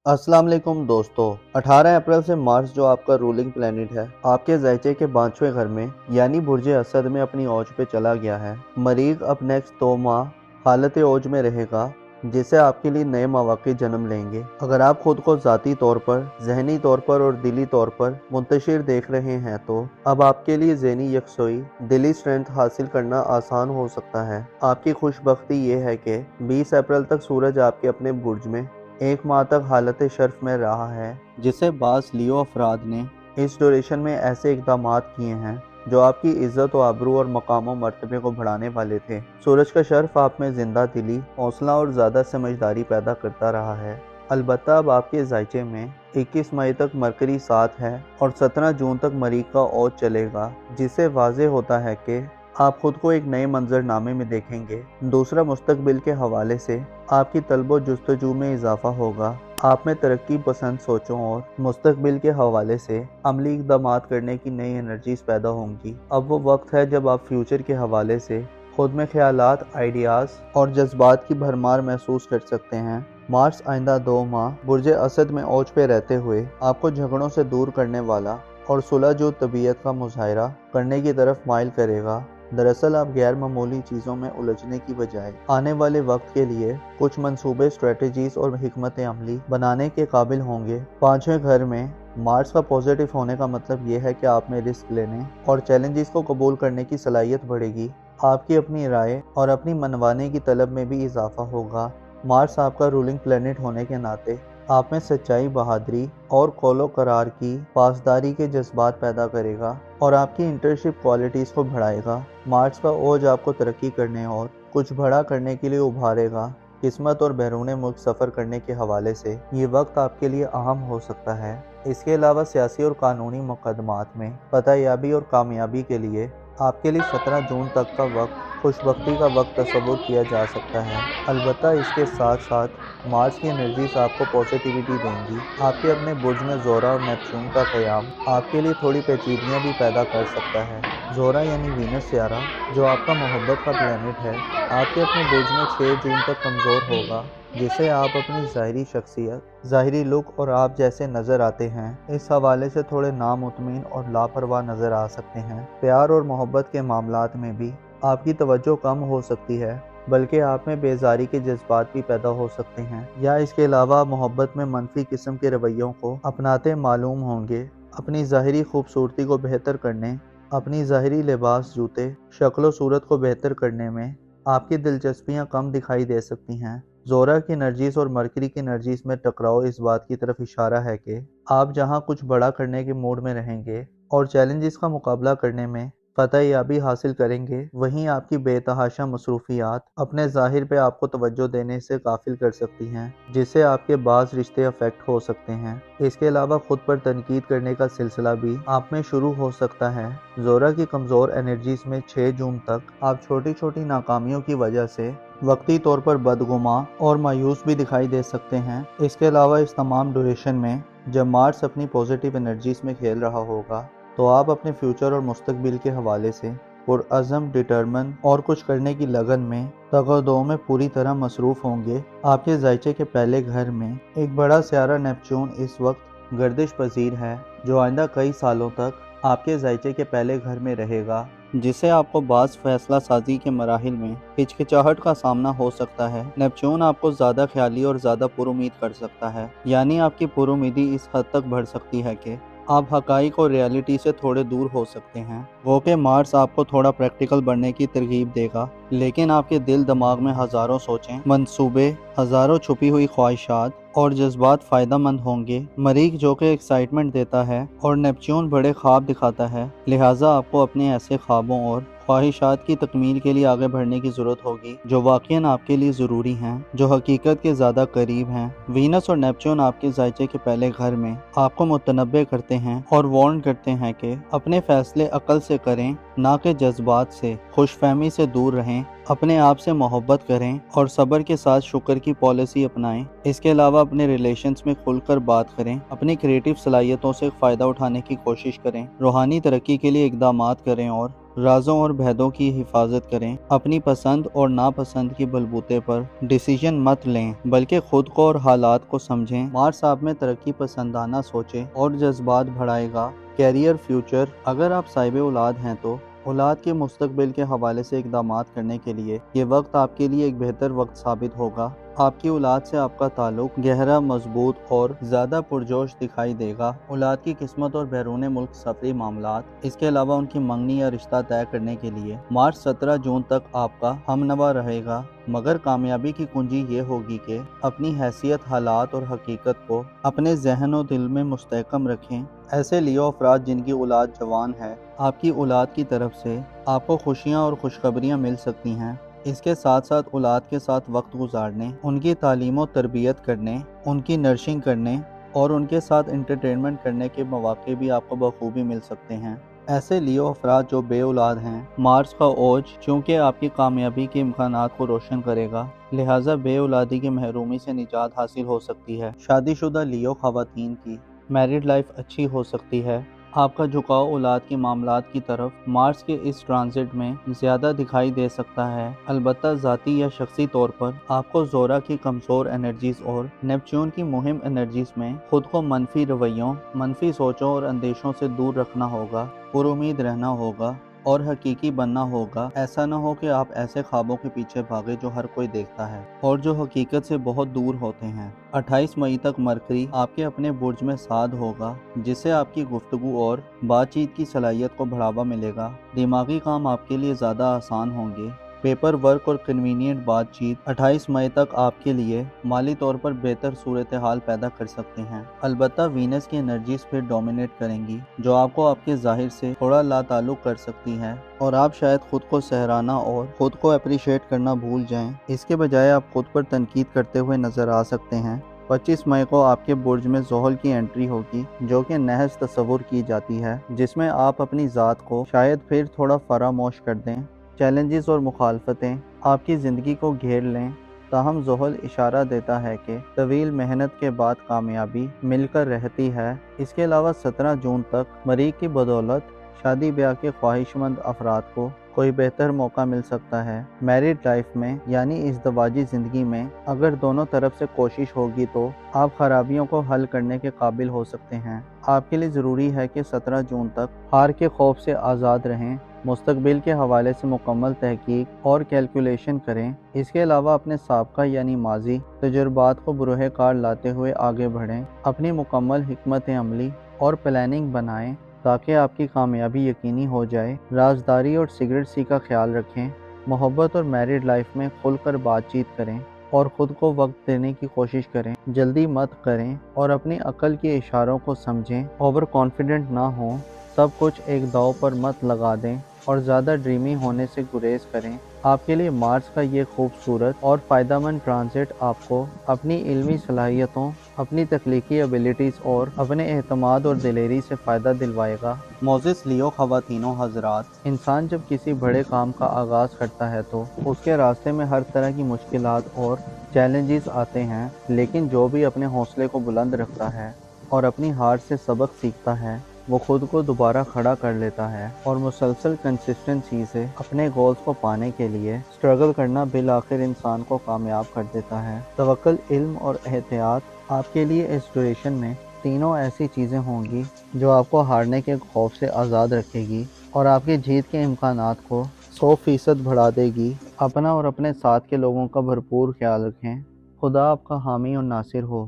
अस्सलाम वालेकुम दोस्तों। 18 अप्रैल से मार्स जो आपका रूलिंग प्लेनेट है आपके ज़ायचे के 5वें घर में यानी बुर्ज असद में अपनी औज पे चला गया है। मरीख अब नेक्स्ट 2 माह हालत औज में रहेगा जिससे आपके लिए नए मौक़े जन्म लेंगे। अगर आप खुद को ज़ाती तौर पर, ज़हनी तौर पर और दिली तौर पर मुंतशिर देख रहे हैं तो अब आपके लिए ज़हनी यकसोई, दिली स्ट्रेंथ हासिल करना आसान हो सकता है। आपकी खुशबख्ती ये है कि 20 अप्रैल तक सूरज आपके अपने बुर्ज में 1 माह तक हालत शर्फ में रहा है, जिससे बास लियो अफराद ने इस ड्यूरेशन में ऐसे इक़दामात किए हैं जो आपकी इज्जत व आबरू और मकाम व मर्तबे को बढ़ाने वाले थे। सूरज का शर्फ आप में जिंदा दिली, हौसला और ज़्यादा समझदारी पैदा करता रहा है। अलबत्ता अब आपके ज़ायचे में 21 मई तक मरकरी 7 है और 17 जून तक मरीख का औज चलेगा, जिससे वाज़े होता है कि आप खुद को एक नए मंजरनामे में देखेंगे। दूसरा, मुस्तकबिल के हवाले से आपकी तलब जुस्तजू में इजाफा होगा। आप में तरक्की पसंद सोचों और मुस्तकबिल के हवाले से अमली इक़दामात करने की नई एनर्जीज पैदा होंगी। अब वो वक्त है जब आप फ्यूचर के हवाले से खुद में ख्यालात, आइडियाज़ और जज्बात की भरमार महसूस कर सकते हैं। मार्स आइंदा 2 माह बुर्ज असद में औज पे रहते हुए आपको झगड़ों से दूर करने वाला और सुलह जो तबीयत का मुजाहरा करने की तरफ माइल करेगा। दरअसल आप गैर मामूली चीज़ों में उलझने की बजाय आने वाले वक्त के लिए कुछ मंसूबे, स्ट्रेटजीज और हिकमत अमली बनाने के काबिल होंगे। 5वें घर में मार्स का पॉजिटिव होने का मतलब ये है कि आप में रिस्क लेने और चैलेंजेस को कबूल करने की सलाहियत बढ़ेगी। आपकी अपनी राय और अपनी मनवाने की तलब में भी इजाफा होगा। मार्स आपका रूलिंग प्लेनेट होने के नाते आप में सच्चाई, बहादुरी और कौलो करार की पासदारी के जज्बात पैदा करेगा और आपकी इंटर्नशिप क्वालिटीज़ को बढ़ाएगा। मार्स का ओज आपको तरक्की करने और कुछ बड़ा करने के लिए उभारेगा। किस्मत और बैरून मुल्क सफ़र करने के हवाले से ये वक्त आपके लिए अहम हो सकता है। इसके अलावा सियासी और कानूनी मुकदमात में फतहयाबी और कामयाबी के लिए आपके लिए 17 जून तक का वक्त खुशबख्ती का वक्त तस्वुर किया जा सकता है। अलबत्ता इसके साथ साथ मार्स की एनर्जीज आपको पॉजिटिविटी देंगी। आपके अपने बुर्ज में ज़ोरा और नेपच्यून का क़याम आपके लिए थोड़ी पेचीदगियाँ भी पैदा कर सकता है। ज़ोरा यानी वीनस सियारा जो आपका मोहब्बत का प्लैनेट है, आपके अपने बुर्ज में 6 जून तक कमज़ोर होगा, जिससे आप अपनी ज़ाहिरी शख्सियत, ज़ाहिरी लुक और आप जैसे नज़र आते हैं इस हवाले से थोड़े नामुतमिन और लापरवाह नज़र आ सकते हैं। प्यार और मोहब्बत के मामलात में भी आपकी तवज्जो कम हो सकती है, बल्कि आप में बेजारी के जज्बात भी पैदा हो सकते हैं, या इसके अलावा मोहब्बत में मनफी किस्म के रवैयों को अपनाते मालूम होंगे। अपनी ज़ाहिरी खूबसूरती को बेहतर करने, अपनी ज़ाहिरी लिबास, जूते, शक्ल सूरत को बेहतर करने में आपकी दिलचस्पियाँ कम दिखाई दे सकती हैं। ज़ोरा की एनर्जीज और मरकरी की एनर्जीज में टकराव इस बात की तरफ इशारा है कि आप जहां कुछ बड़ा करने के मूड में रहेंगे और चैलेंजेस का मुकाबला करने में फतहयाबी हासिल करेंगे, वहीं आपकी बेतहाशा मसरूफियात अपने ज़ाहिर पे आपको तवज्जो देने से गाफिल कर सकती हैं, जिससे आपके बाज़ रिश्ते अफेक्ट हो सकते हैं। इसके अलावा खुद पर तनकीद करने का सिलसिला भी आप में शुरू हो सकता है। ज़ोरा की कमज़ोर एनर्जीज में 6 जून तक आप छोटी छोटी नाकामियों की वजह से वक्ती तौर पर बदगुमा और मायूस भी दिखाई दे सकते हैं। इसके अलावा इस तमाम ड्यूरेशन में जब मार्स अपनी पॉजिटिव एनर्जीज में खेल रहा होगा तो आप अपने फ्यूचर और मुस्तकबिल के हवाले से पुरअज़म, डिटरमिन और कुछ करने की लगन में तगदो में पूरी तरह मसरूफ़ होंगे। आपके ज़ायचे के पहले घर में एक बड़ा सियारा नेपच्यून इस वक्त गर्दिश पजीर है, जो आइंदा कई सालों तक आपके ज़ायचे के पहले घर में रहेगा, जिससे आपको बाज़ फैसला साजी के मराहिल में हिचकिचाहट का सामना हो सकता है। नेपच्यून आपको ज़्यादा ख्याली और ज़्यादा पुरुमीद कर सकता है, यानी आपकी पुरुमीदी इस हद तक बढ़ सकती है कि आप हकाइक और रियलिटी से थोड़े दूर हो सकते हैं। वो कि मार्स आपको थोड़ा प्रैक्टिकल बनने की तरगीब देगा, लेकिन आपके दिल दिमाग में हज़ारों सोचें, मंसूबे, हज़ारों छुपी हुई ख्वाहिशात और जज्बात फ़ायदा मंद होंगे। मरीख जो कि एक्साइटमेंट देता है और नेपच्यून बड़े ख्वाब दिखाता है, लिहाजा आपको अपने ऐसे ख्वाबों और ख्वाहिशात की तकमील के लिए आगे बढ़ने की ज़रूरत होगी जो वाक़ईन आपके लिए ज़रूरी हैं, जो हकीकत के ज़्यादा करीब हैं। वीनस और नेपच्यून आपके ज़ायचे के पहले घर में आपको मुतनब्बे करते हैं और वार्न करते हैं कि अपने फ़ैसले अक्ल से करें, ना कि जज्बात से। खुशफहमी से दूर रहें, अपने आप से मोहब्बत करें और सब्र के साथ शुक्र की पॉलिसी अपनाएं। इसके अलावा अपने रिलेशंस में खुलकर बात करें, अपनी क्रिएटिव सलाहियतों से फ़ायदा उठाने की कोशिश करें, रूहानी तरक्की के लिए इक़दामात करें और رازوں اور بھیدوں کی حفاظت کریں۔ اپنی پسند اور ناپسند کی بلبوتے پر ڈیسیژن مت لیں بلکہ خود کو اور حالات کو سمجھیں۔ مارس آپ میں ترقی پسندانہ سوچیں اور جذبات بڑھائے گا۔ کیریئر فیوچر، اگر آپ صاحب اولاد ہیں تو اولاد کے مستقبل کے حوالے سے اقدامات کرنے کے لیے یہ وقت آپ کے لیے ایک بہتر وقت ثابت ہوگا۔ آپ کی اولاد سے آپ کا تعلق گہرا، مضبوط اور زیادہ پرجوش دکھائی دے گا۔ اولاد کی قسمت اور بیرون ملک سفری معاملات، اس کے علاوہ ان کی منگنی یا رشتہ طے کرنے کے لیے مارچ 17 جون تک آپ کا ہمنوا رہے گا، مگر کامیابی کی کنجی یہ ہوگی کہ اپنی حیثیت، حالات اور حقیقت کو اپنے ذہن و دل میں مستحکم رکھیں۔ ایسے لیو افراد جن کی اولاد جوان ہے، آپ کی اولاد کی طرف سے آپ کو خوشیاں اور خوشخبریاں مل سکتی ہیں۔ اس کے ساتھ ساتھ اولاد کے ساتھ وقت گزارنے، ان کی تعلیم و تربیت کرنے، ان کی نرشنگ کرنے اور ان کے ساتھ انٹرٹینمنٹ کرنے کے مواقع بھی آپ کو بخوبی مل سکتے ہیں۔ ایسے لیو افراد جو بے اولاد ہیں، مارس کا اوج چونکہ آپ کی کامیابی کے امکانات کو روشن کرے گا، لہٰذا بے اولادی کی محرومی سے نجات حاصل ہو سکتی ہے۔ شادی شدہ لیو خواتین کی میرڈ لائف اچھی ہو سکتی ہے۔ آپ کا جھکاؤ اولاد کے معاملات کی طرف مارس کے اس ٹرانزٹ میں زیادہ دکھائی دے سکتا ہے، البتہ ذاتی یا شخصی طور پر آپ کو زورا کی کمزور انرجیز اور نیپچون کی مہم انرجیز میں خود کو منفی رویوں، منفی سوچوں اور اندیشوں سے دور رکھنا ہوگا، پر امید رہنا ہوگا اور حقیقی بننا ہوگا۔ ایسا نہ ہو کہ آپ ایسے خوابوں کے پیچھے بھاگے جو ہر کوئی دیکھتا ہے اور جو حقیقت سے بہت دور ہوتے ہیں۔ 28 مئی تک مرکری آپ کے اپنے برج میں سعد ہوگا، جس سے آپ کی گفتگو اور بات چیت کی صلاحیت کو بڑھاوا ملے گا۔ دماغی کام آپ کے لیے زیادہ آسان ہوں گے۔ پیپر ورک اور کنوینینٹ بات چیت 28 مئی تک آپ کے لیے مالی طور پر بہتر صورتحال پیدا کر سکتے ہیں، البتہ وینس کی انرجیز پھر ڈومینیٹ کریں گی، جو آپ کو آپ کے ظاہر سے تھوڑا لا تعلق کر سکتی ہیں اور آپ شاید خود کو سہرانا اور خود کو اپریشیٹ کرنا بھول جائیں۔ اس کے بجائے آپ خود پر تنقید کرتے ہوئے نظر آ سکتے ہیں۔ 25 مئی کو آپ کے برج میں زحل کی انٹری ہوگی، جو کہ نحس تصور کی جاتی ہے، جس میں آپ اپنی ذات کو شاید پھر تھوڑا فراموش کر دیں۔ چیلنجز اور مخالفتیں آپ کی زندگی کو گھیر لیں، تاہم زحل اشارہ دیتا ہے کہ طویل محنت کے بعد کامیابی مل کر رہتی ہے۔ اس کے علاوہ 17 جون تک مریخ کی بدولت شادی بیاہ کے خواہش مند افراد کو کوئی بہتر موقع مل سکتا ہے۔ میرڈ لائف میں یعنی ازدواجی زندگی میں اگر دونوں طرف سے کوشش ہوگی تو آپ خرابیوں کو حل کرنے کے قابل ہو سکتے ہیں۔ آپ کے لیے ضروری ہے کہ 17 جون تک ہار کے خوف سے آزاد رہیں، مستقبل کے حوالے سے مکمل تحقیق اور کیلکولیشن کریں۔ اس کے علاوہ اپنے سابقہ یعنی ماضی تجربات کو بروئے کار لاتے ہوئے آگے بڑھیں، اپنی مکمل حکمت عملی اور پلاننگ بنائیں تاکہ آپ کی کامیابی یقینی ہو جائے۔ رازداری اور سیکریٹسی کا خیال رکھیں، محبت اور میرڈ لائف میں کھل کر بات چیت کریں اور خود کو وقت دینے کی کوشش کریں، جلدی مت کریں اور اپنی عقل کے اشاروں کو سمجھیں۔ اوور کانفیڈنٹ نہ ہوں، سب کچھ ایک داؤ پر مت لگا دیں اور زیادہ ڈریمی ہونے سے گریز کریں۔ آپ کے لیے مارس کا یہ خوبصورت اور فائدہ مند ٹرانزٹ آپ کو اپنی علمی صلاحیتوں، اپنی تخلیقی ایبیلٹیز اور اپنے اعتماد اور دلیری سے فائدہ دلوائے گا۔ موزس لیو خواتین و حضرات، انسان جب کسی بڑے کام کا آغاز کرتا ہے تو اس کے راستے میں ہر طرح کی مشکلات اور چیلنجز آتے ہیں، لیکن جو بھی اپنے حوصلے کو بلند رکھتا ہے اور اپنی ہار سے سبق سیکھتا ہے، وہ خود کو دوبارہ کھڑا کر لیتا ہے اور مسلسل کنسسٹنسی سے اپنے گولز کو پانے کے لیے سٹرگل کرنا بالآخر انسان کو کامیاب کر دیتا ہے۔ توکل، علم اور احتیاط آپ کے لیے اس ڈیوریشن میں تینوں ایسی چیزیں ہوں گی جو آپ کو ہارنے کے خوف سے آزاد رکھے گی اور آپ کی جیت کے امکانات کو 100% بڑھا دے گی۔ اپنا اور اپنے ساتھ کے لوگوں کا بھرپور خیال رکھیں۔ خدا آپ کا حامی اور ناصر ہو۔